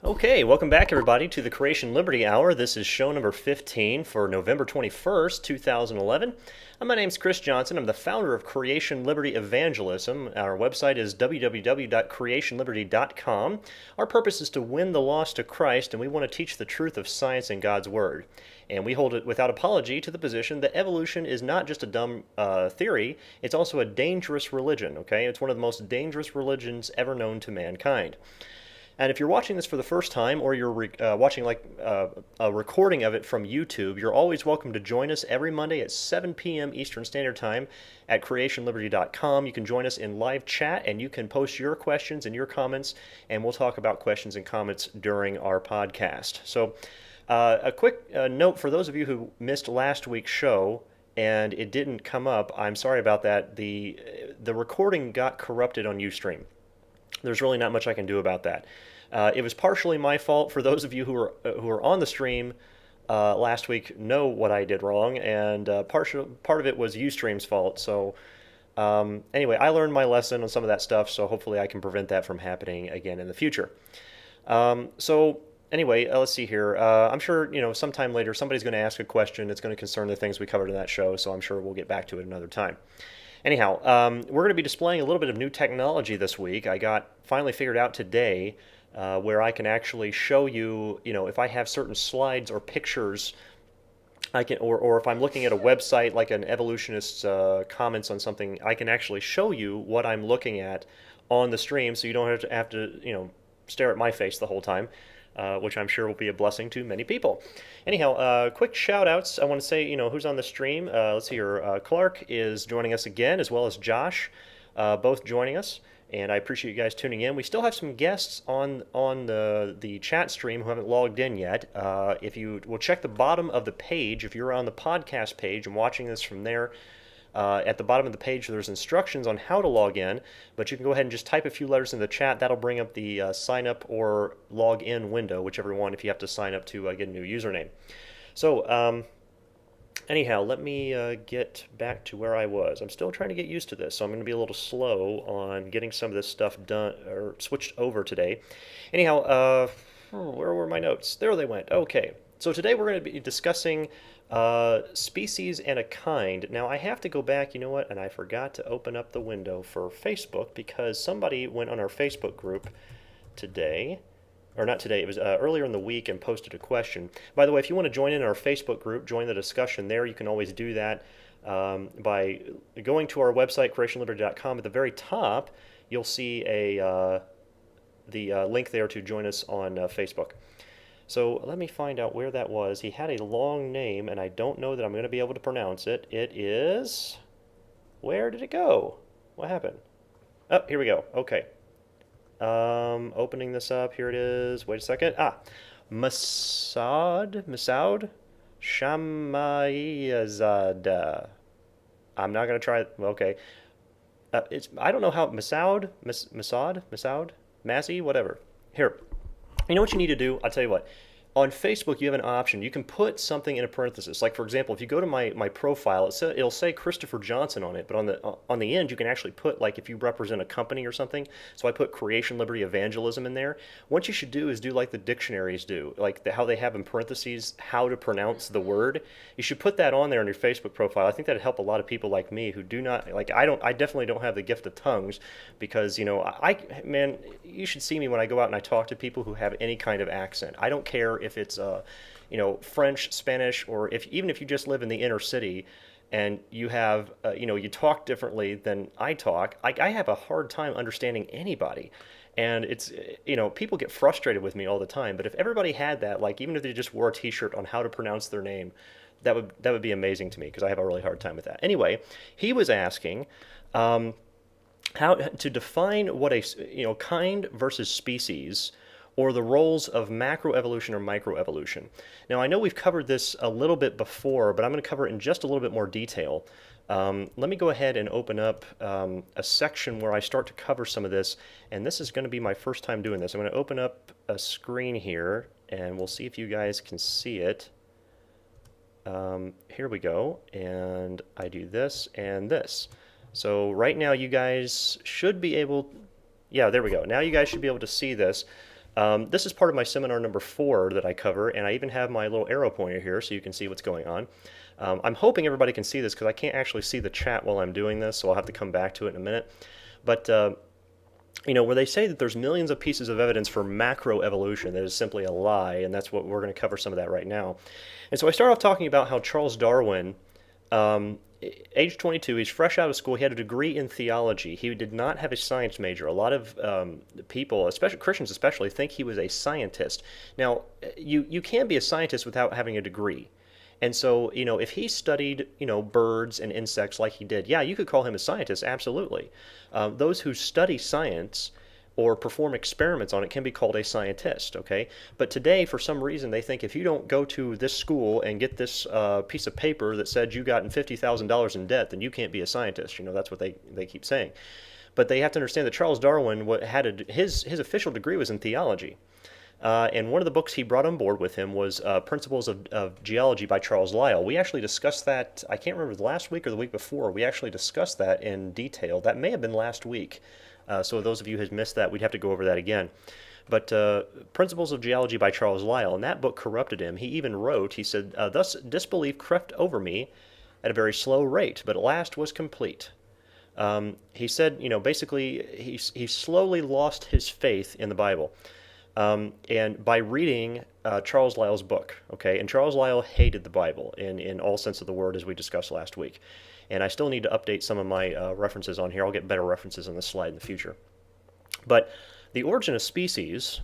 Okay, welcome back everybody to the Creation Liberty Hour. This is show number 15 for November 21st, 2011. My name's Chris Johnson. I'm the founder of Creation Liberty Evangelism. Our website is www.creationliberty.com. Our purpose is to win the lost to Christ, and we want to teach the truth of science and God's Word. And we hold it without apology to the position that evolution is not just a dumb theory, it's also a dangerous religion, okay? It's one of the most dangerous religions ever known to mankind. And if you're watching this for the first time, or you're watching a recording of it from YouTube, you're always welcome to join us every Monday at 7 p.m. Eastern Standard Time at creationliberty.com. You can join us in live chat, and you can post your questions and your comments, and we'll talk about questions and comments during our podcast. So a quick note for those of you who missed last week's show and it didn't come up, I'm sorry about that. The recording got corrupted on Ustream. There's really not much I can do about that. It was partially my fault. For those of you who are on the stream last week, know what I did wrong, and part of it was Ustream's fault. So anyway, I learned my lesson on some of that stuff, so hopefully I can prevent that from happening again in the future. So anyway, let's see here. I'm sure sometime later somebody's going to ask a question. It's going to concern the things we covered in that show, so I'm sure we'll get back to it another time. Anyhow, we're going to be displaying a little bit of new technology this week. I got finally figured out today where I can actually show you, if I have certain slides or pictures, I can, or if I'm looking at a website like an evolutionist's comments on something, I can actually show you what I'm looking at on the stream, so you don't have to stare at my face the whole time. Which I'm sure will be a blessing to many people. Anyhow, quick shout outs. I want to say, who's on the stream. Let's see here. Clark is joining us again, as well as Josh, both joining us. And I appreciate you guys tuning in. We still have some guests on the chat stream who haven't logged in yet. If you will check the bottom of the page, if you're on the podcast page and watching this from there, at the bottom of the page, there's instructions on how to log in, but you can go ahead and just type a few letters in the chat. That'll bring up the sign up or log in window, whichever one, if you have to sign up to get a new username. So, anyhow, let me get back to where I was. I'm still trying to get used to this, so I'm going to be a little slow on getting some of this stuff done or switched over today. Anyhow, where were my notes? There they went. Okay. So today we're going to be discussing species and a kind. Now I have to go back, you know what, and I forgot to open up the window for Facebook because somebody went on our Facebook group today, or not today, it was earlier in the week, and posted a question. By the way, if you want to join in our Facebook group, join the discussion there, you can always do that by going to our website, creationliberty.com. At the very top, you'll see the link there to join us on Facebook. So let me find out where that was. He had a long name, and I don't know that I'm going to be able to pronounce it. It is... Where did it go? What happened? Oh, here we go. Okay. Opening this up. Here it is. Wait a second. Masoud Shamayazad. I'm not going to try it. Okay. I don't know how... Masoud? Massey? Whatever. Here. You know what you need to do? I'll tell you what. On Facebook, you have an option. You can put something in a parenthesis. Like, for example, if you go to my profile, it'll say Christopher Johnson on it, but on the end, you can actually put, like, if you represent a company or something. So I put Creation Liberty Evangelism in there. What you should do is do like the dictionaries do, like how they have in parentheses how to pronounce the word. You should put that on there on your Facebook profile. I think that'd help a lot of people like me who do not, like, I definitely don't have the gift of tongues because, man, you should see me when I go out and I talk to people who have any kind of accent. I don't care if it's French, Spanish, or even if you just live in the inner city and you have you talk differently than I talk. I have a hard time understanding anybody, and it's people get frustrated with me all the time. But if everybody had that, like even if they just wore a T-shirt on how to pronounce their name, that would be amazing to me because I have a really hard time with that. Anyway, he was asking how to define what a kind versus species, or the roles of macroevolution or microevolution. Now, I know we've covered this a little bit before, but I'm going to cover it in just a little bit more detail. Let me go ahead and open up a section where I start to cover some of this, and this is going to be my first time doing this. I'm going to open up a screen here, and we'll see if you guys can see it. Here we go, and I do this and this. So right now you guys should be able... Yeah, there we go. Now you guys should be able to see this. This is part of my seminar number 4 that I cover, and I even have my little arrow pointer here so you can see what's going on. I'm hoping everybody can see this because I can't actually see the chat while I'm doing this, so I'll have to come back to it in a minute. But where they say that there's millions of pieces of evidence for macroevolution, that is simply a lie, and that's what we're going to cover some of that right now. And so I start off talking about how Charles Darwin, age 22, he's fresh out of school. He had a degree in theology. He did not have a science major. A lot of people, especially Christians especially, think he was a scientist. Now, you can be a scientist without having a degree. And so, if he studied, birds and insects like he did, yeah, you could call him a scientist, absolutely. Those who study science or perform experiments on it can be called a scientist, okay? But today, for some reason, they think if you don't go to this school and get this piece of paper that said you got $50,000 in debt, then you can't be a scientist. That's what they keep saying. But they have to understand that Charles Darwin his official degree was in theology. And one of the books he brought on board with him was Principles of Geology by Charles Lyell. We actually discussed that, I can't remember, last week or the week before. We actually discussed that in detail. That may have been last week. So those of you who have missed that, we'd have to go over that again. But Principles of Geology by Charles Lyell, and that book corrupted him. He even wrote, he said, "Thus disbelief crept over me at a very slow rate, but at last was complete." He said, basically, he slowly lost his faith in the Bible. And by reading Charles Lyell's book, okay, and Charles Lyell hated the Bible in all sense of the word, as we discussed last week. And I still need to update some of my references on here. I'll get better references on this slide in the future. But The Origin of Species,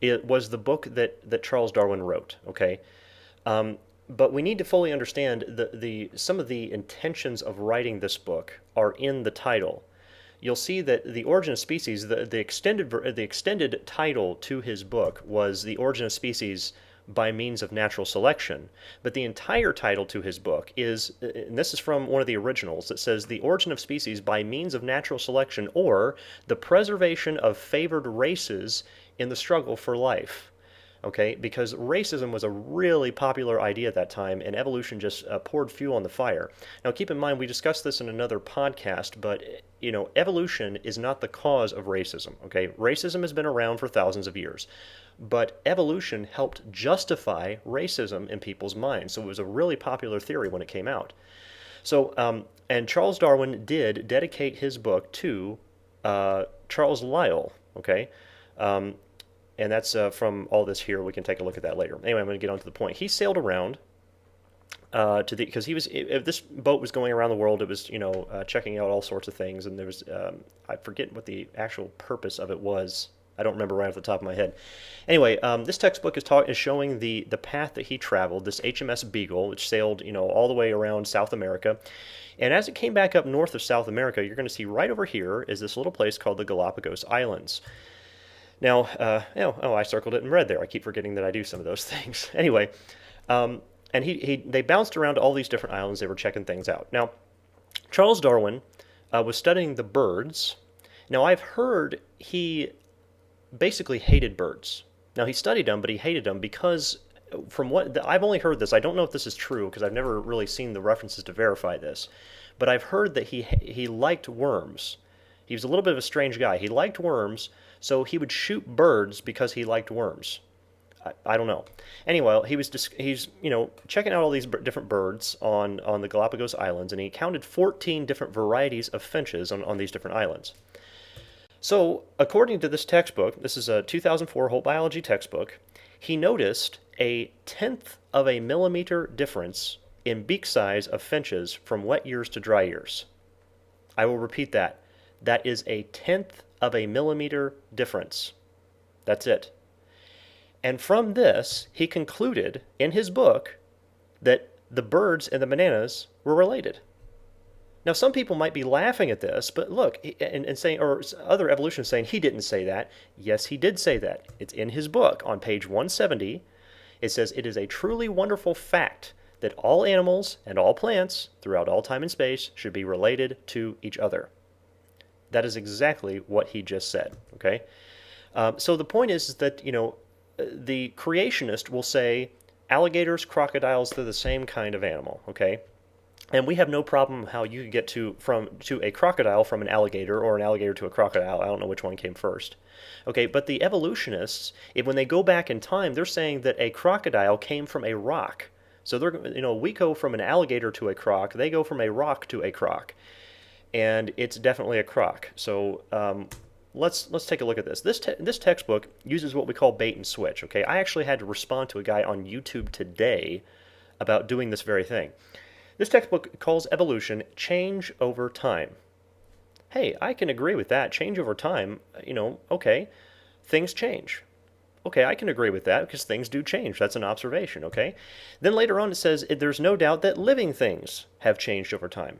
it was the book that Charles Darwin wrote, okay? But we need to fully understand some of the intentions of writing this book are in the title. You'll see that The Origin of Species, the extended title to his book was The Origin of Species by Means of Natural Selection. But the entire title to his book is, and this is from one of the originals, it says The Origin of Species by Means of Natural Selection, or The Preservation of Favored Races in the Struggle for Life. Okay, because racism was a really popular idea at that time, and evolution just poured fuel on the fire. Now, keep in mind, we discussed this in another podcast, but evolution is not the cause of racism. Okay, racism has been around for thousands of years, but evolution helped justify racism in people's minds. So it was a really popular theory when it came out. So, and Charles Darwin did dedicate his book to Charles Lyell. Okay. And that's from all this here. We can take a look at that later. Anyway, I'm going to get on to the point. He sailed around because if this boat was going around the world, it was, checking out all sorts of things. And there was, I forget what the actual purpose of it was. I don't remember right off the top of my head. Anyway, this textbook is showing the path that he traveled, this HMS Beagle, which sailed, all the way around South America. And as it came back up north of South America, you're going to see right over here is this little place called the Galapagos Islands. Now, I circled it in red there. I keep forgetting that I do some of those things. Anyway, and they bounced around to all these different islands. They were checking things out. Now, Charles Darwin was studying the birds. Now, I've heard he basically hated birds. Now, he studied them, but he hated them because from what I've only heard this. I don't know if this is true because I've never really seen the references to verify this. But I've heard that he liked worms. He was a little bit of a strange guy. He liked worms. So he would shoot birds because he liked worms. I don't know. Anyway, he's checking out all these different birds on the Galapagos Islands, and he counted 14 different varieties of finches on these different islands. So according to this textbook, this is a 2004 Holt Biology textbook, he noticed a 1/10 of a millimeter difference in beak size of finches from wet years to dry years. I will repeat that. That is a 1/10 of a millimeter difference. That's it. And from this, he concluded in his book that the birds and the bananas were related. Now, some people might be laughing at this, but look, and saying, or other evolutionists saying he didn't say that. Yes, he did say that. It's in his book on page 170. It says, "It is a truly wonderful fact that all animals and all plants throughout all time and space should be related to each other." That is exactly what he just said, okay? So the point is that, the creationist will say alligators, crocodiles, they're the same kind of animal, okay? And we have no problem how you could get to a crocodile from an alligator, or an alligator to a crocodile. I don't know which one came first. Okay, but the evolutionists, when they go back in time, they're saying that a crocodile came from a rock. So we go from an alligator to a croc. They go from a rock to a croc, and it's definitely a croc. So let's take a look at this. This textbook uses what we call bait and switch. Okay, I actually had to respond to a guy on YouTube today about doing this very thing. This textbook calls evolution change over time. Hey, I can agree with that. Change over time, okay, things change. Okay, I can agree with that because things do change. That's an observation, okay? Then later on it says there's no doubt that living things have changed over time.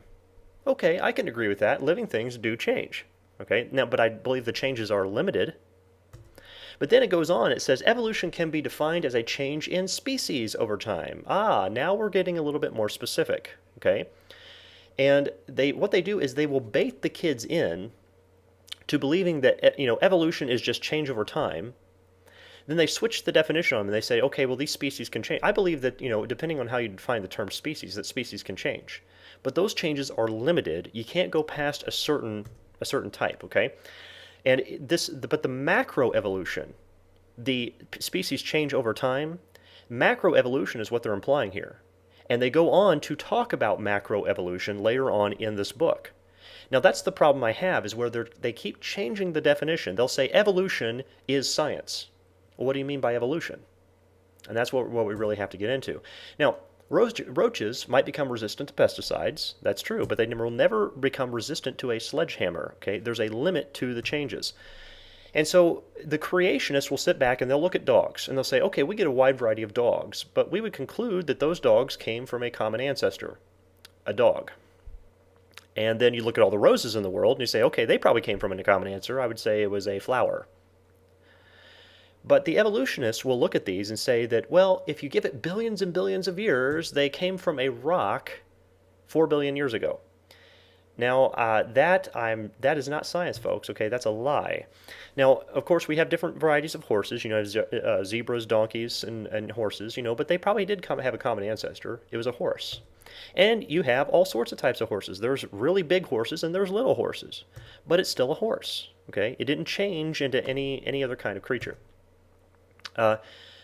Okay, I can agree with that. Living things do change. Okay, now, but I believe the changes are limited. But then it goes on, it says evolution can be defined as a change in species over time. Now we're getting a little bit more specific, okay? And what they do is they will bait the kids in to believing that evolution is just change over time. Then they switch the definition on them and they say, okay, well, these species can change. I believe that, depending on how you define the term species, that species can change. But those changes are limited. You can't go past a certain type, okay? But the macroevolution, the species change over time, macroevolution is what they're implying here. And they go on to talk about macroevolution later on in this book. Now that's the problem I have, is where they keep changing the definition. They'll say evolution is science. Well, what do you mean by evolution? And that's what we really have to get into. Now, roaches might become resistant to pesticides. That's true, but they will never become resistant to a sledgehammer. Okay, there's a limit to the changes. And so the creationists will sit back and they'll look at dogs and they'll say, okay, we get a wide variety of dogs, but we would conclude that those dogs came from a common ancestor, a dog. And then you look at all the roses in the world and you say, okay, they probably came from a common ancestor. I would say it was a flower. But the evolutionists will look at these and say that, well, if you give it billions and billions of years, they came from a rock 4 billion years ago. Now, that is not science, folks, okay? That's a lie. Now, of course, we have different varieties of horses, zebras, donkeys, and horses, but they probably did have a common ancestor. It was a horse. And you have all sorts of types of horses. There's really big horses and there's little horses. But it's still a horse, okay? It didn't change into any other kind of creature.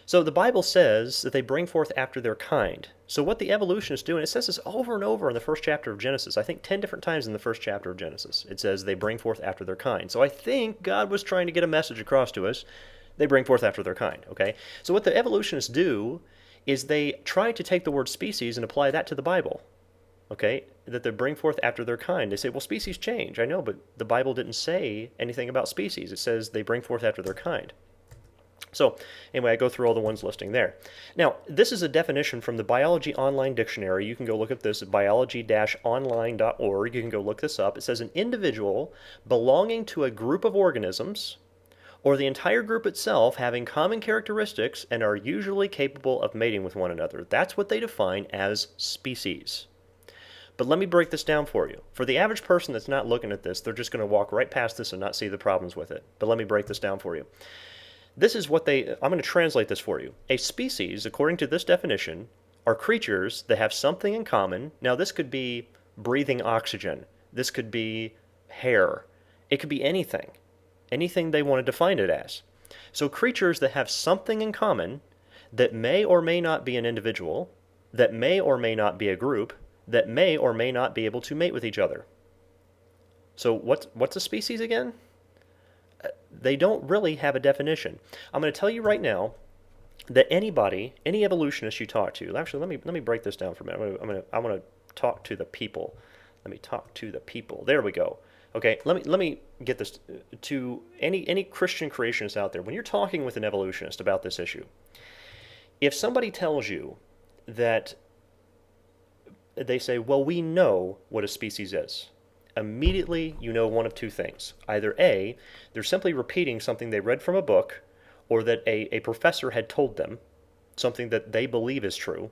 So the Bible says that they bring forth after their kind. So what the evolutionists do, and it says this over and over in the first chapter of Genesis, I think 10 different times in the first chapter of Genesis, it says they bring forth after their kind. So I think God was trying to get a message across to us. They bring forth after their kind, okay? So what the evolutionists do is they try to take the word species and apply that to the Bible, okay? That they bring forth after their kind. They say, well, species change. I know, but the Bible didn't say anything about species. It says they bring forth after their kind. So anyway, I go through all the ones listing there. Now, this is a definition from the Biology Online Dictionary. You can go look at this at biology-online.org. You can go look this up. It says an individual belonging to a group of organisms or the entire group itself having common characteristics and are usually capable of mating with one another. That's what they define as species. But let me break this down for you. For the average person that's not looking at this, they're just going to walk right past this and not see the problems with it. But let me break this down for you. This is what I'm going to translate this for you. A species, according to this definition, are creatures that have something in common. Now, this could be breathing oxygen. This could be hair. It could be anything. Anything they want to define it as. So creatures that have something in common that may or may not be an individual, that may or may not be a group, that may or may not be able to mate with each other. So what's a species again? They don't really have a definition. I'm going to tell you right now that any evolutionist you talk to, actually let me break this down for a minute. I want to talk to the people. Let me talk to the people. There we go. Okay, let me get this to any Christian creationists out there. When you're talking with an evolutionist about this issue, if somebody tells you that they say, well, we know what a species is, immediately you know one of two things. Either A, they're simply repeating something they read from a book, or that a professor had told them, something that they believe is true,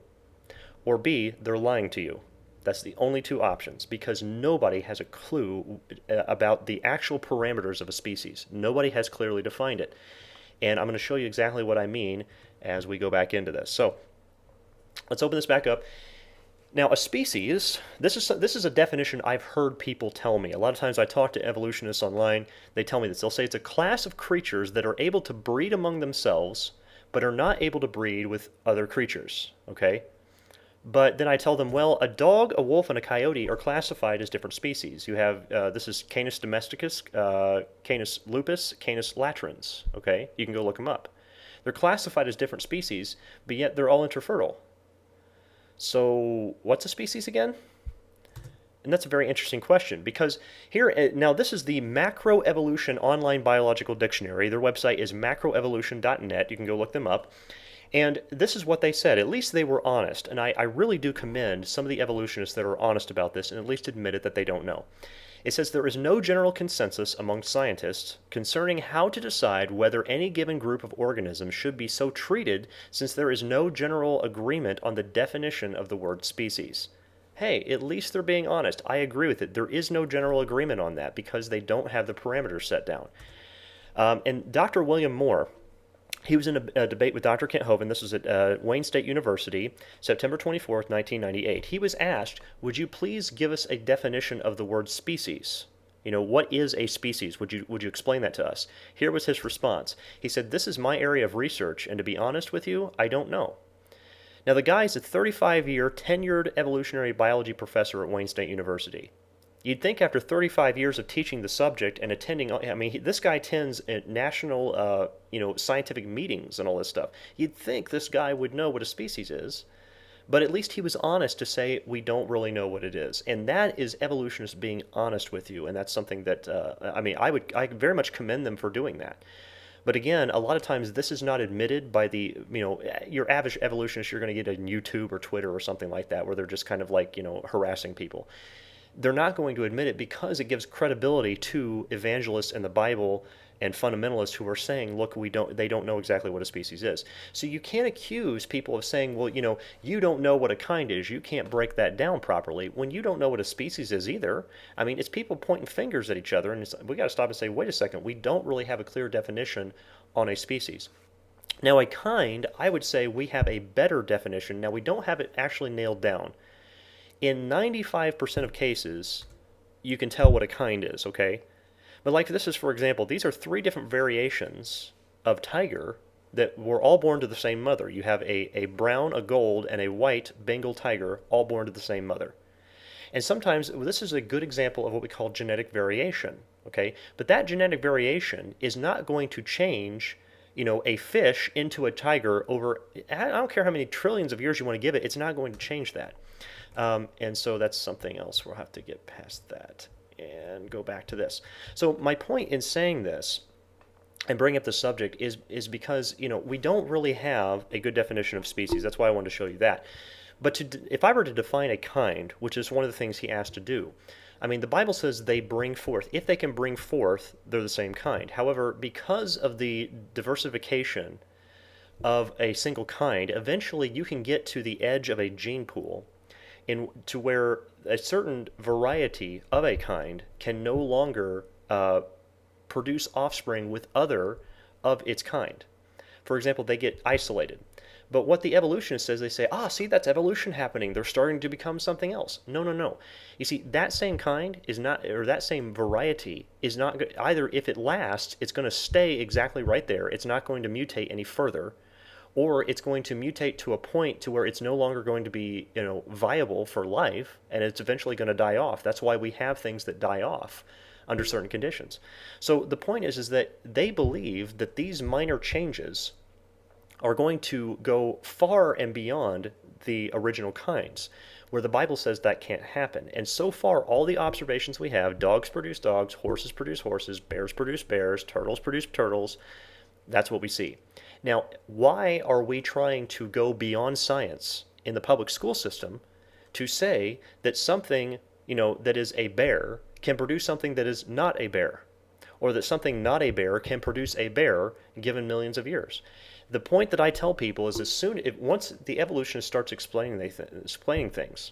or B, they're lying to you. That's the only two options, because nobody has a clue about the actual parameters of a species. Nobody has clearly defined it. And I'm going to show you exactly what I mean as we go back into this. So let's open this back up. Now, a species, this is a definition I've heard people tell me. A lot of times I talk to evolutionists online, they tell me this. They'll say it's a class of creatures that are able to breed among themselves, but are not able to breed with other creatures, okay? But then I tell them, well, a dog, a wolf, and a coyote are classified as different species. You have, this is Canis domesticus, Canis lupus, Canis latrans, okay? You can go look them up. They're classified as different species, but yet they're all interfertile. So, what's a species again? And that's a very interesting question because here, now this is the Macroevolution Online Biological Dictionary. Their website is macroevolution.net. You can go look them up. And this is what they said. At least they were honest. And I really do commend some of the evolutionists that are honest about this and at least admit it that they don't know. It says there is no general consensus among scientists concerning how to decide whether any given group of organisms should be so treated, since there is no general agreement on the definition of the word species. Hey, at least they're being honest. I agree with it. There is no general agreement on that because they don't have the parameters set down. And Dr. William Moore, he was in a debate with Dr. Kent Hovind. This was at Wayne State University, September 24th, 1998. He was asked, would you please give us a definition of the word species? You know, what is a species? Would you explain that to us? Here was his response. He said, this is my area of research, and to be honest with you, I don't know. Now, the guy's a 35-year tenured evolutionary biology professor at Wayne State University. You'd think after 35 years of teaching the subject and attending, I mean, this guy attends national, scientific meetings and all this stuff. You'd think this guy would know what a species is, but at least he was honest to say we don't really know what it is, and that is evolutionists being honest with you, and that's something that I very much commend them for doing that. But again, a lot of times this is not admitted by your average evolutionist. You're going to get on YouTube or Twitter or something like that, where they're just kind of like harassing people. They're not going to admit it because it gives credibility to evangelists in the Bible and fundamentalists who are saying, look, they don't know exactly what a species is. So you can't accuse people of saying, well, you don't know what a kind is. You can't break that down properly when you don't know what a species is either. I mean, it's people pointing fingers at each other, and we got to stop and say, wait a second, we don't really have a clear definition on a species. Now, a kind, I would say we have a better definition. Now, we don't have it actually nailed down. In 95% of cases, you can tell what a kind is, okay? But like this is, for example, these are 3 different variations of tiger that were all born to the same mother. You have a brown, a gold, and a white Bengal tiger all born to the same mother. And sometimes this is a good example of what we call genetic variation, okay? But that genetic variation is not going to change a fish into a tiger over, I don't care how many trillions of years you want to give it, it's not going to change that. And so that's something else. We'll have to get past that and go back to this. So my point in saying this and bring up the subject is because, we don't really have a good definition of species. That's why I wanted to show you that. But if I were to define a kind, which is one of the things he asked to do, I mean, the Bible says they bring forth. If they can bring forth, they're the same kind. However, because of the diversification of a single kind, eventually you can get to the edge of a gene pool to where a certain variety of a kind can no longer produce offspring with other of its kind. For example, they get isolated. But what the evolutionist says, they say, see, that's evolution happening. They're starting to become something else. No. You see, that same kind is not, or that same variety is not, either if it lasts, it's going to stay exactly right there. It's not going to mutate any further. Or it's going to mutate to a point to where it's no longer going to be, viable for life, and it's eventually going to die off. That's why we have things that die off under certain conditions. So the point is that they believe that these minor changes are going to go far and beyond the original kinds, where the Bible says that can't happen. And so far, all the observations we have, dogs produce dogs, horses produce horses, bears produce bears, turtles produce turtles, that's what we see. Now, why are we trying to go beyond science in the public school system to say that something, that is a bear can produce something that is not a bear, or that something not a bear can produce a bear given millions of years? The point that I tell people is once the evolutionist starts explaining things,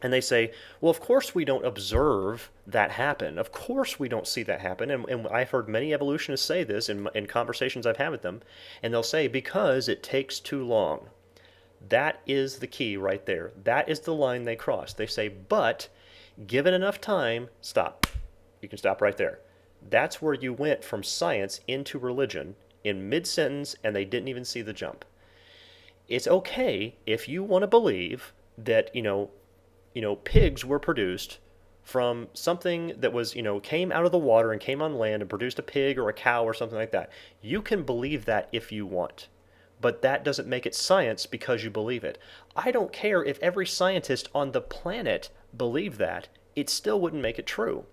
and they say, well, of course we don't observe that happen. Of course we don't see that happen. And I've heard many evolutionists say this in conversations I've had with them. And they'll say, because it takes too long. That is the key right there. That is the line they cross. They say, but given enough time, stop. You can stop right there. That's where you went from science into religion in mid-sentence, and they didn't even see the jump. It's okay if you want to believe that, pigs were produced from something that was, came out of the water and came on land and produced a pig or a cow or something like that. You can believe that if you want. But that doesn't make it science because you believe it. I don't care if every scientist on the planet believed that, it still wouldn't make it true.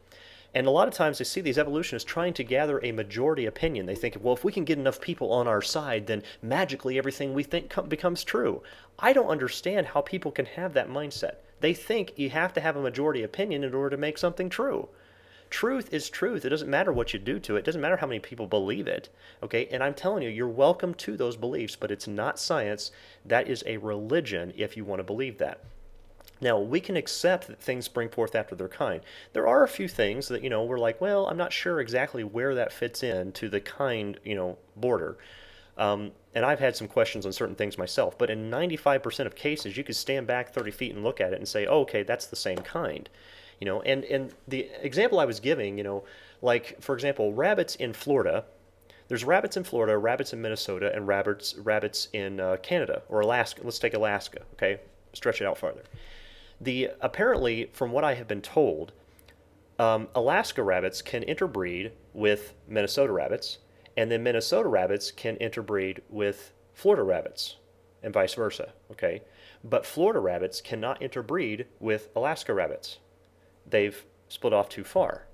And a lot of times I see these evolutionists trying to gather a majority opinion. They think, well, if we can get enough people on our side, then magically everything we think becomes true. I don't understand how people can have that mindset. They think you have to have a majority opinion in order to make something true. Truth is truth. It doesn't matter what you do to it. It doesn't matter how many people believe it. Okay, and I'm telling you, you're welcome to those beliefs, but it's not science. That is a religion if you want to believe that. Now, we can accept that things spring forth after their kind. There are a few things that, we're like, well, I'm not sure exactly where that fits in to the kind, border. And I've had some questions on certain things myself, but in 95% of cases, you could stand back 30 feet and look at it and say, oh, okay, that's the same kind. And the example I was giving, like, for example, rabbits in Florida, there's rabbits in Florida, rabbits in Minnesota, and rabbits in Canada, or Alaska. Let's take Alaska, okay? Stretch it out farther. Apparently, from what I have been told, Alaska rabbits can interbreed with Minnesota rabbits, and then Minnesota rabbits can interbreed with Florida rabbits, and vice versa, okay? But Florida rabbits cannot interbreed with Alaska rabbits. They've split off too far.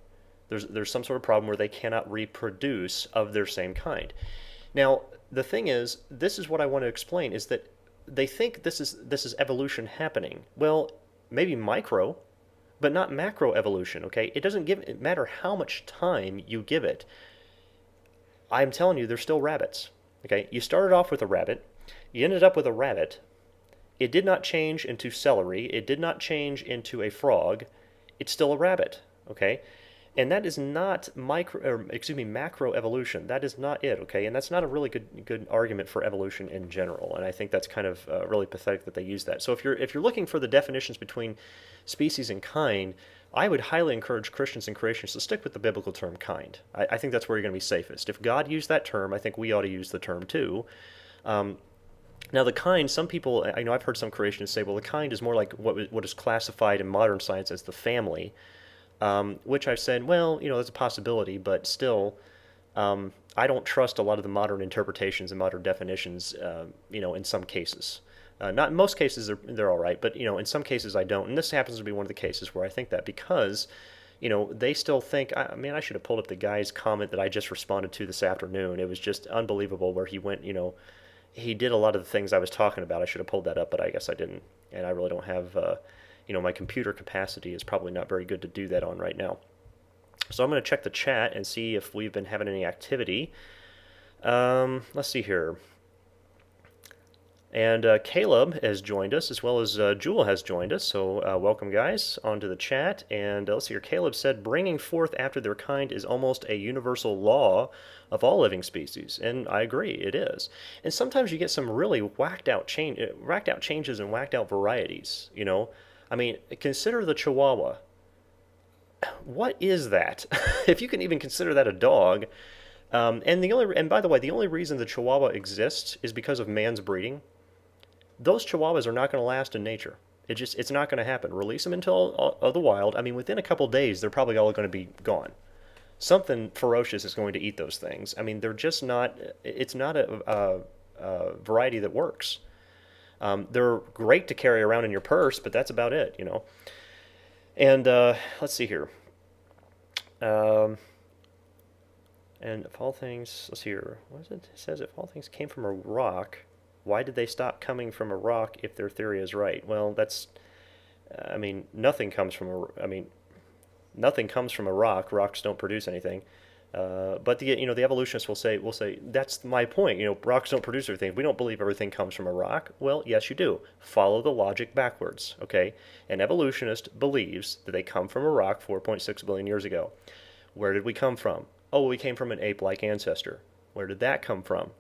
There's some sort of problem where they cannot reproduce of their same kind. Now, the thing is, this is what I want to explain, is that they think this is evolution happening. Well, maybe micro, but not macro evolution, okay? It doesn't matter how much time you give it. I'm telling you, they're still rabbits, okay? You started off with a rabbit. You ended up with a rabbit. It did not change into celery. It did not change into a frog. It's still a rabbit, okay? And that is not macro evolution. That is not it, okay? And that's not a really good argument for evolution in general. And I think that's kind of really pathetic that they use that. So if you're looking for the definitions between species and kind, I would highly encourage Christians and creationists to stick with the biblical term kind. I think that's where you're going to be safest. If God used that term, I think we ought to use the term too. Now, the kind, some people, I've heard some creationists say, well, the kind is more like what is classified in modern science as the family. Which I've said, well, that's a possibility, but still, I don't trust a lot of the modern interpretations and modern definitions, in some cases. Not in most cases, they're all right, but, in some cases I don't. And this happens to be one of the cases where I think that because, they still think, I should have pulled up the guy's comment that I just responded to this afternoon. It was just unbelievable where he went, he did a lot of the things I was talking about. I should have pulled that up, but I guess I didn't. And I really don't have... my computer capacity is probably not very good to do that on right now. So I'm going to check the chat and see if we've been having any activity. Let's see here. And Caleb has joined us, as well as Jewel has joined us. So welcome, guys, onto the chat. And let's see here. Caleb said, bringing forth after their kind is almost a universal law of all living species. And I agree, it is. And sometimes you get some really whacked out changes and whacked out varieties, consider the Chihuahua. What is that? If you can even consider that a dog. And by the way, the only reason the Chihuahua exists is because of man's breeding. Those Chihuahuas are not going to last in nature. It's not going to happen. Release them into the wild. Within a couple days, they're probably all going to be gone. Something ferocious is going to eat those things. They're just not. It's not a variety that works. They're great to carry around in your purse, but that's about it, And let's see here. And if all things, let's see here. What is it? It says if all things came from a rock, why did they stop coming from a rock if their theory is right? Well, that's, nothing comes from nothing comes from a rock. Rocks don't produce anything. But the evolutionists will say that's my point. Rocks don't produce everything. We don't believe everything comes from a rock. Well, yes, you do. Follow the logic backwards. Okay, an evolutionist believes that they come from a rock 4.6 billion years ago. Where did we come from? Oh, we came from an ape-like ancestor. Where did that come from?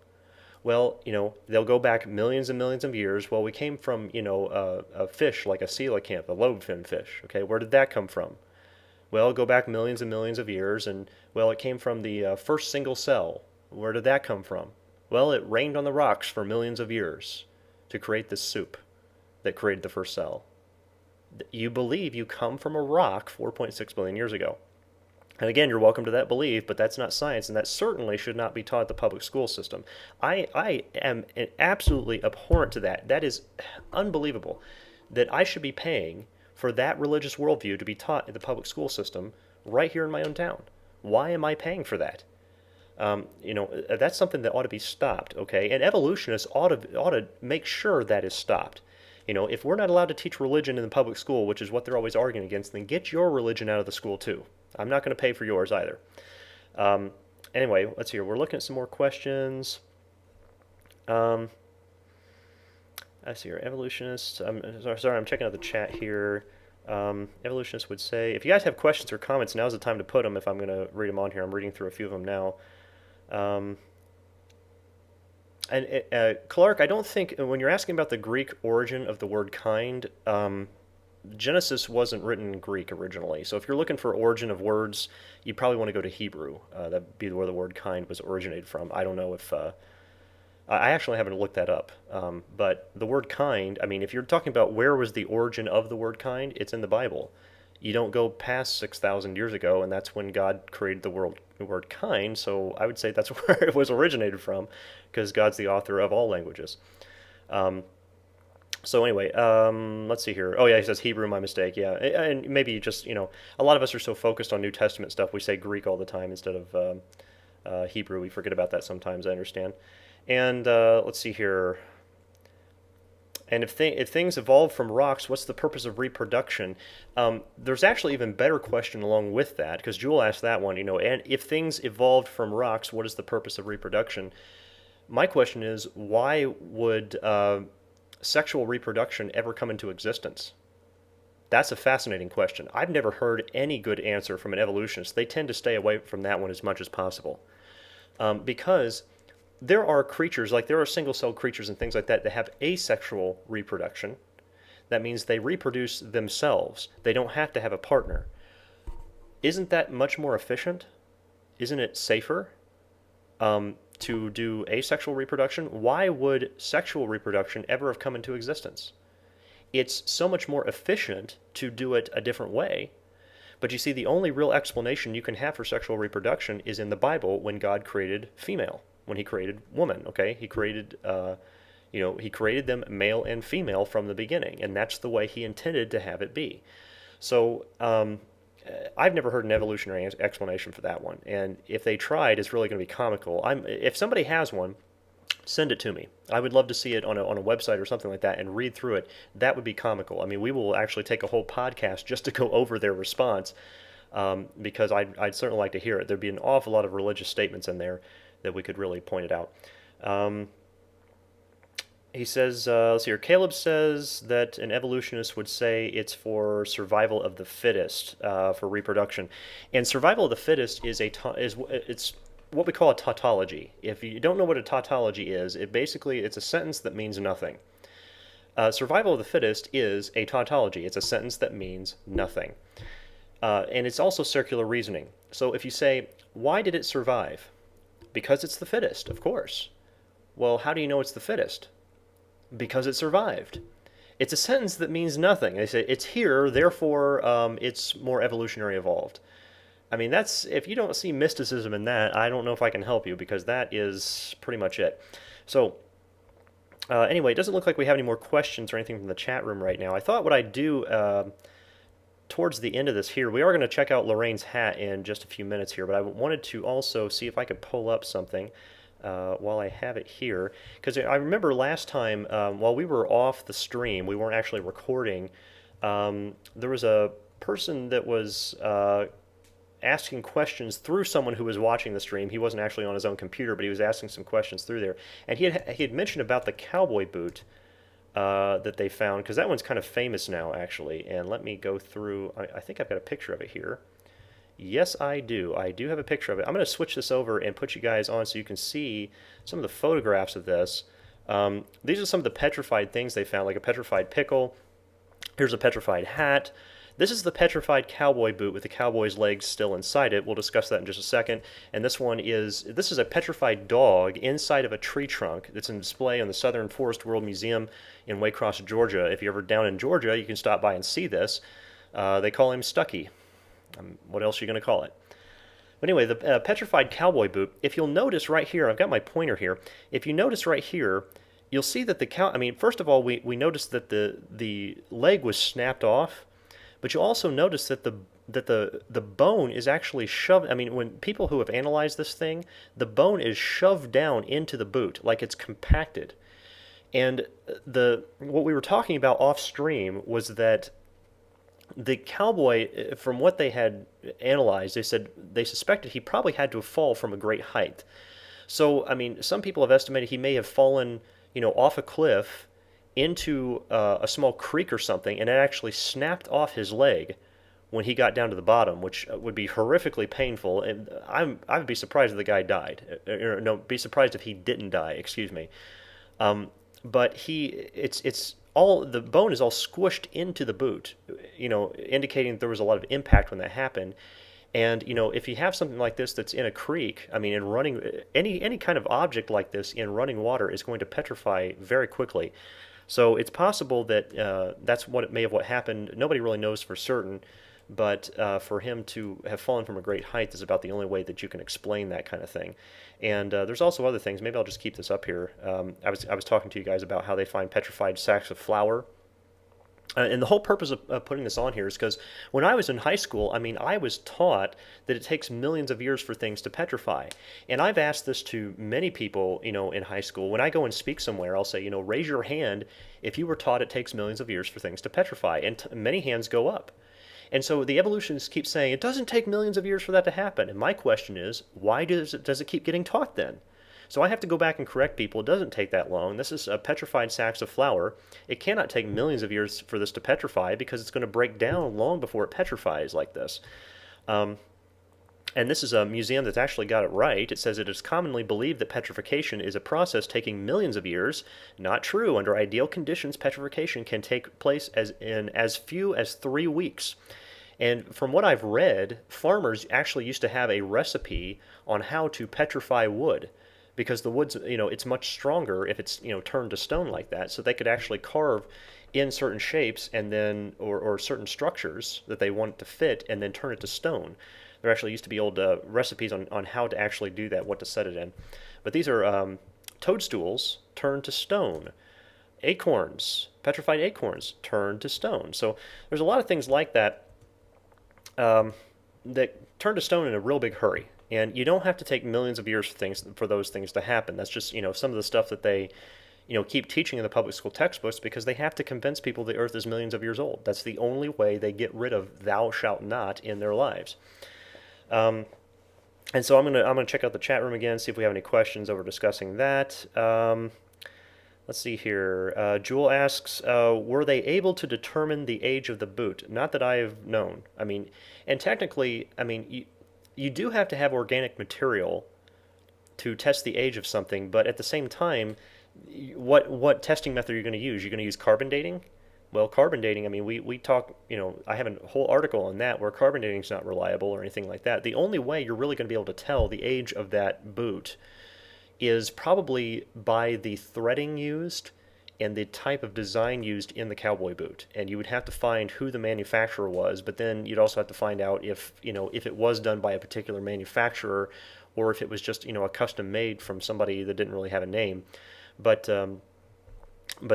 Well, they'll go back millions and millions of years. Well, we came from, a fish like a coelacanth, a lobed-fin fish. Okay, where did that come from? Well, go back millions and millions of years, and well, it came from the first single cell. Where did that come from? Well, it rained on the rocks for millions of years to create this soup that created the first cell. You believe you come from a rock 4.6 billion years ago. And again, you're welcome to that belief, but that's not science, and that certainly should not be taught the public school system. I am absolutely abhorrent to that. That is unbelievable that I should be paying for that religious worldview to be taught in the public school system right here in my own town. Why am I paying for that? That's something that ought to be stopped, okay? And evolutionists ought to make sure that is stopped. If we're not allowed to teach religion in the public school, which is what they're always arguing against, then get your religion out of the school too. I'm not going to pay for yours either. Anyway, let's see here. We're looking at some more questions. I see here. Evolutionists. I'm sorry, I'm checking out the chat here. Evolutionists would say, if you guys have questions or comments, now's the time to put them if I'm going to read them on here. I'm reading through a few of them now. Clark, I don't think, when you're asking about the Greek origin of the word kind, Genesis wasn't written in Greek originally. So if you're looking for origin of words, you probably want to go to Hebrew. That'd be where the word kind was originated from. I don't know if... I actually haven't looked that up. But the word kind, I mean, if you're talking about where was the origin of the word kind, it's in the Bible. You don't go past 6,000 years ago, and that's when God created the word kind. So I would say that's where it was originated from, because God's the author of all languages. So anyway, let's see here. Oh yeah, he says Hebrew, my mistake. Yeah, and maybe just, a lot of us are so focused on New Testament stuff, we say Greek all the time instead of Hebrew. We forget about that sometimes, I understand. And let's see here. And if things evolve from rocks, what's the purpose of reproduction? There's actually even better question along with that, because Jewel asked that one, and if things evolved from rocks, what is the purpose of reproduction? My question is, why would sexual reproduction ever come into existence? That's a fascinating question. I've never heard any good answer from an evolutionist. They tend to stay away from that one as much as possible. Because there are creatures, like there are single-celled creatures and things like that have asexual reproduction. That means they reproduce themselves. They don't have to have a partner. Isn't that much more efficient? Isn't it safer to do asexual reproduction? Why would sexual reproduction ever have come into existence? It's so much more efficient to do it a different way. But you see, the only real explanation you can have for sexual reproduction is in the Bible when God created female. When he created woman, okay? He created, he created them male and female from the beginning, and that's the way he intended to have it be. So I've never heard an evolutionary explanation for that one, and if they tried, it's really going to be comical. If somebody has one, send it to me. I would love to see it on a website or something like that and read through it. That would be comical. I mean, we will actually take a whole podcast just to go over their response, because I'd certainly like to hear it. There'd be an awful lot of religious statements in there that we could really point it out. He says, let's see here, Caleb says that an evolutionist would say it's for survival of the fittest, for reproduction. And survival of the fittest is it's what we call a tautology. If you don't know what a tautology is, it's a sentence that means nothing. Survival of the fittest is a tautology. It's a sentence that means nothing. And it's also circular reasoning. So if you say, why did it survive? Because it's the fittest, of course. Well, how do you know it's the fittest? Because it survived. It's a sentence that means nothing. They say, it's here, therefore it's more evolutionary evolved. I mean, if you don't see mysticism in that, I don't know if I can help you, because that is pretty much it. So, anyway, it doesn't look like we have any more questions or anything from the chat room right now. I thought what I'd do towards the end of this here, we are going to check out Lorraine's hat in just a few minutes here, but I wanted to also see if I could pull up something while I have it here, because I remember last time while we were off the stream, we weren't actually recording, there was a person that was asking questions through someone who was watching the stream. He wasn't actually on his own computer, but he was asking some questions through there, and he had mentioned about the cowboy boot that they found, because that one's kind of famous now, actually. And let me go through. I think I've got a picture of it here. Yes, I do. I do have a picture of it. I'm going to switch this over and put you guys on so you can see some of the photographs of this. These are some of the petrified things they found, like a petrified pickle. Here's a petrified hat. This is the petrified cowboy boot with the cowboy's legs still inside it. We'll discuss that in just a second. And this is a petrified dog inside of a tree trunk that's in display in the Southern Forest World Museum in Waycross, Georgia. If you're ever down in Georgia, you can stop by and see this. They call him Stucky. What else are you going to call it? But anyway, the petrified cowboy boot, if you'll notice right here, I've got my pointer here. If you notice right here, you'll see that first of all, we noticed that the leg was snapped off, but you'll also notice that the bone is actually shoved. I mean, when people who have analyzed this thing, the bone is shoved down into the boot, like it's compacted. And what we were talking about off stream was that the cowboy, from what they had analyzed, they said they suspected he probably had to have fallen from a great height. So, I mean, some people have estimated he may have fallen, off a cliff into a small creek or something, and it actually snapped off his leg when he got down to the bottom, which would be horrifically painful. And I'd be surprised if the guy died. No, be surprised if he didn't die. Excuse me. But it's all the bone is all squished into the boot, indicating that there was a lot of impact when that happened. And if you have something like this that's in a creek, I mean, in running any kind of object like this in running water is going to petrify very quickly. So it's possible that that's what happened. Nobody really knows for certain, but for him to have fallen from a great height is about the only way that you can explain that kind of thing. And there's also other things. Maybe I'll just keep this up here. I was talking to you guys about how they find petrified sacks of flour. And the whole purpose of putting this on here is because when I was in high school, I mean, I was taught that it takes millions of years for things to petrify. And I've asked this to many people, in high school. When I go and speak somewhere, I'll say, raise your hand if you were taught it takes millions of years for things to petrify. And many hands go up. And so the evolutionists keep saying it doesn't take millions of years for that to happen. And my question is, why does it keep getting taught then? So I have to go back and correct people. It doesn't take that long. This is petrified sacks of flour. It cannot take millions of years for this to petrify because it's going to break down long before it petrifies like this. And this is a museum that's actually got it right. It says it is commonly believed that petrification is a process taking millions of years. Not true. Under ideal conditions, petrification can take place in as few as 3 weeks. And from what I've read, farmers actually used to have a recipe on how to petrify wood, because the wood's, it's much stronger if it's, turned to stone like that. So they could actually carve in certain shapes and then, or certain structures that they want to fit and then turn it to stone. There actually used to be old recipes on how to actually do that, what to set it in. But these are toadstools turned to stone. Acorns, petrified acorns turned to stone. So there's a lot of things like that that turn to stone in a real big hurry. And you don't have to take millions of years for those things to happen. That's just, some of the stuff that they, keep teaching in the public school textbooks because they have to convince people the earth is millions of years old. That's the only way they get rid of thou shalt not in their lives. And so I'm gonna check out the chat room again, see if we have any questions over discussing that. Let's see here. Jewel asks, were they able to determine the age of the boot? Not that I have known. I mean, and technically, I mean, you do have to have organic material to test the age of something, but at the same time, what testing method are you going to use? You're going to use carbon dating? Well, carbon dating, I mean, we talk, I have a whole article on that where carbon dating is not reliable or anything like that. The only way you're really going to be able to tell the age of that boot is probably by the threading used and the type of design used in the cowboy boot. And you would have to find who the manufacturer was, but then you'd also have to find out if it was done by a particular manufacturer or if it was just, a custom made from somebody that didn't really have a name. But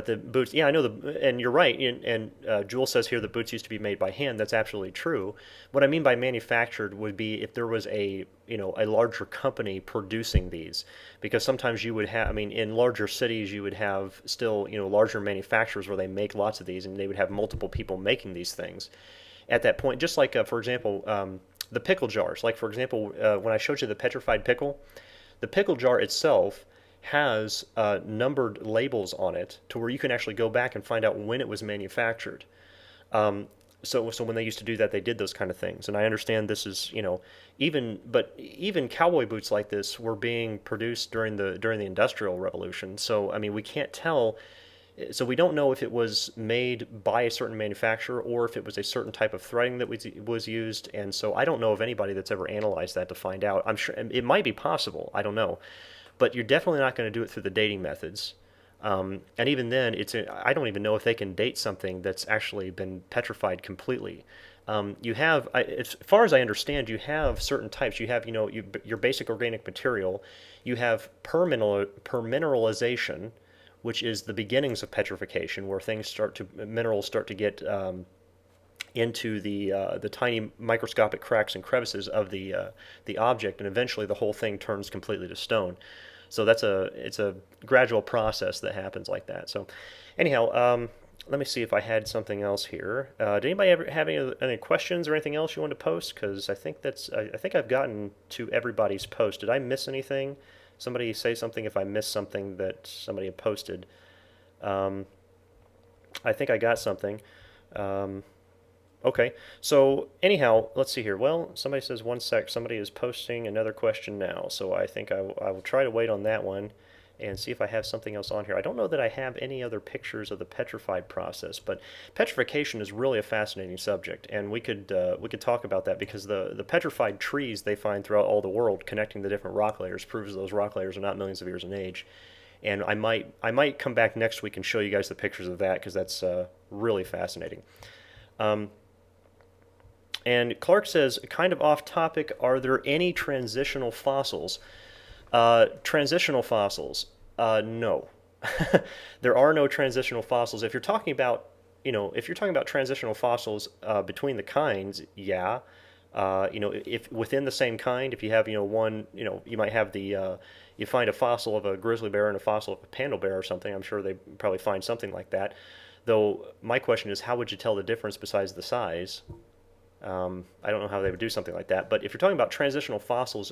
the boots, yeah, I know and you're right. And Jewel says here that boots used to be made by hand. That's absolutely true. What I mean by manufactured would be if there was a larger company producing these, because sometimes you would have, I mean, in larger cities you would have still, larger manufacturers where they make lots of these, and they would have multiple people making these things. At that point, just like for example, the pickle jars. Like for example, when I showed you the petrified pickle, the pickle jar itself has numbered labels on it to where you can actually go back and find out when it was manufactured. so when they used to do that, they did those kind of things. And I understand this is, even cowboy boots like this were being produced during the Industrial Revolution. So I mean, we can't tell. So we don't know if it was made by a certain manufacturer or if it was a certain type of threading that was used. And so I don't know of anybody that's ever analyzed that to find out. I'm sure it might be possible. I don't know, but you're definitely not going to do it through the dating methods. And even then, I don't even know if they can date something that's actually been petrified completely. As far as I understand, you have certain types. You have, your basic organic material. You have permineralization, which is the beginnings of petrification, where minerals start to get into the tiny microscopic cracks and crevices of the object, and eventually the whole thing turns completely to stone. So it's a gradual process that happens like that. So anyhow, let me see if I had something else here. Did anybody ever have any questions or anything else you wanted to post? Because I think I've gotten to everybody's post. Did I miss anything? Somebody say something if I missed something that somebody had posted. I think I got something. Okay, so anyhow, let's see here. Well, somebody says 1 sec. Somebody is posting another question now, so I think I will try to wait on that one and see if I have something else on here. I don't know that I have any other pictures of the petrified process, but petrification is really a fascinating subject, and we could talk about that because the petrified trees they find throughout all the world connecting the different rock layers proves those rock layers are not millions of years in age. And I might come back next week and show you guys the pictures of that because that's really fascinating. And Clark says, kind of off topic, are there any transitional fossils? Transitional fossils? No. There are no transitional fossils. If you're talking about, transitional fossils between the kinds, yeah. If within the same kind, if you have, one, you might have you find a fossil of a grizzly bear and a fossil of a panda bear or something. I'm sure they probably find something like that. Though my question is, how would you tell the difference besides the size? I don't know how they would do something like that. But if you're talking about transitional fossils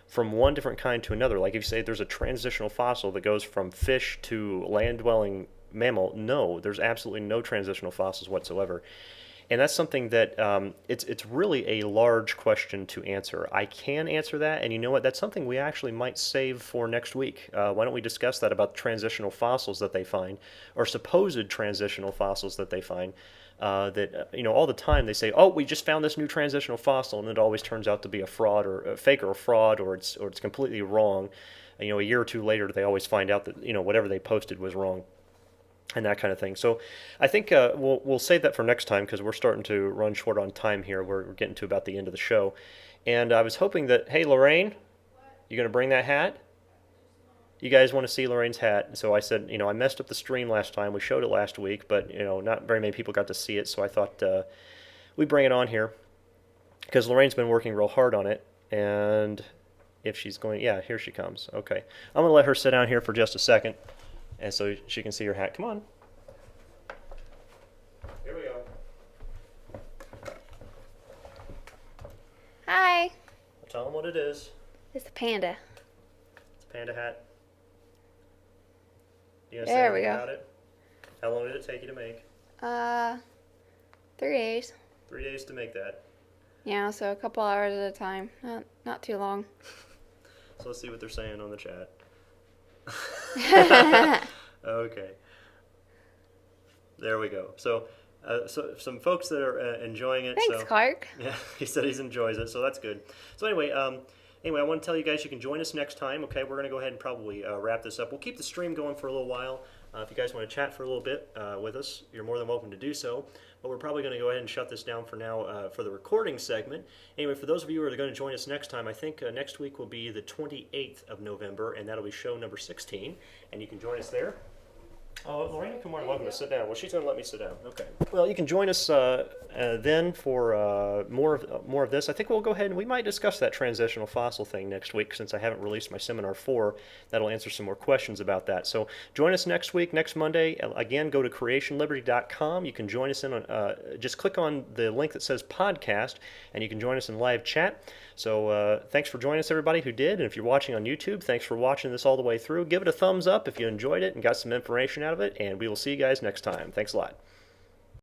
from one different kind to another, like if you say there's a transitional fossil that goes from fish to land-dwelling mammal, no, there's absolutely no transitional fossils whatsoever. And that's something that it's really a large question to answer. I can answer that, and you know what? That's something we actually might save for next week. Why don't we discuss that about transitional fossils that they find, or supposed transitional fossils that they find? That all the time they say, oh, we just found this new transitional fossil, and it always turns out to be a fraud or a fake or a fraud, or it's completely wrong. And, a year or two later, they always find out that whatever they posted was wrong, and that kind of thing. So I think we'll save that for next time because we're starting to run short on time here. We're getting to about the end of the show, and I was hoping that, hey, Lorraine, you gonna bring that hat? You guys want to see Lorraine's hat. So I said, I messed up the stream last time. We showed it last week, but, not very many people got to see it. So I thought we'd bring it on here because Lorraine's been working real hard on it. And if she's going, yeah, here she comes. Okay. I'm going to let her sit down here for just a second and so she can see her hat. Come on. Here we go. Hi. Tell them what it is. It's a panda. It's a panda hat. There we go. About it? How long did it take you to make? 3 days. 3 days to make that. Yeah, so a couple hours at a time. Not too long. So let's see what they're saying on the chat. Okay. There we go. So some folks that are enjoying it. Thanks, Clark. Yeah, he said he enjoys it, so that's good. So anyway, I want to tell you guys you can join us next time. Okay, we're going to go ahead and probably wrap this up. We'll keep the stream going for a little while. If you guys want to chat for a little bit with us, you're more than welcome to do so. But we're probably going to go ahead and shut this down for now for the recording segment. Anyway, for those of you who are going to join us next time, I think next week will be the 28th of November, and that'll be show number 16. And you can join us there. Oh, Lorraine, come on, welcome to sit down. Well, she's going to let me sit down. Okay. Well, you can join us then for more of this. I think we'll go ahead and we might discuss that transitional fossil thing next week since I haven't released my Seminar 4. That'll answer some more questions about that. So join us next week, next Monday. Again, go to creationliberty.com. You can join us in on, just click on the link that says podcast, and you can join us in live chat. So thanks for joining us, everybody who did. And if you're watching on YouTube, thanks for watching this all the way through. Give it a thumbs up if you enjoyed it and got some information out of it. And we will see you guys next time. Thanks a lot.